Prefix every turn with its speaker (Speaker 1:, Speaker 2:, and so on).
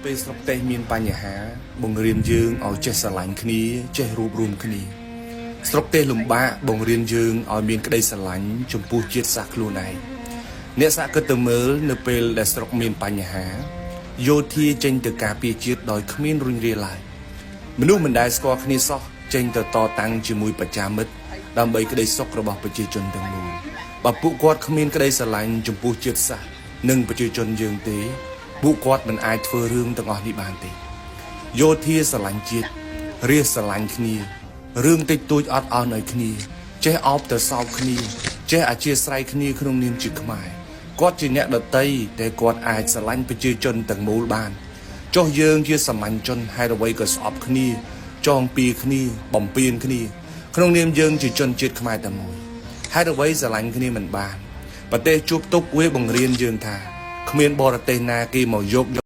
Speaker 1: ពេលស្រុកទេសមានបញ្ហាបង្រៀនយើងឲ្យចេះស្រឡាញ់គ្នាចេះរួបរวมគ្នាស្រុកទេសលំបាកបង្រៀនយើងឲ្យមានក្តីស្រឡាញ់ចំពោះជាតិសាសន៍ខ្លួនឯងអ្នកសាកគិតទៅមើលនៅពេលដែលស្រុកមានបញ្ហាយោធាចេញទៅការពារជាតិដោយគ្មានរុញរាឡើយមនុស្សមិនដែលស្គាល់គ្នាសោះចេញទៅតតាំងជាមួយប្រជាមិត្តដើម្បីក្តីសុខរបស់ប្រជាជនទាំងមូលបើពួកគាត់គ្មានក្តីស្រឡាញ់ចំពោះជាតិសាសន៍និងប្រជាជនយើងទេពួកគាត់មិនអាចធ្វើរឿងទាំងអស់នេះបានទេយោធាស្រឡាញ់ជាតិរាជស្រឡាញ់គ្នារឿងតិចតួចអត់អន់ឲ្យគ្នាចេះអោបទៅសោកគ្នាចេះអធិស្ឋានគ្នាក្នុងនាមជាខ្មែរគាត់ជាអ្នកដតីតែគាត់អាចស្រឡាញ់ប្រជាជនទាំងមូលបានចុះយើងជាសាមញ្ញជនហេតុអ្វីក៏ស្អប់គ្នាចងពៀគ្នាបំពេញគ្នាក្នុងនាមយើងជាជនជាតិខ្មែរតែមួយហេតុអ្វីស្រឡាញ់គ្នាមិនបានប្រទេសជួបទុកវាបង្រៀនយើងថាគ្មានបរទេសណាគេមកយក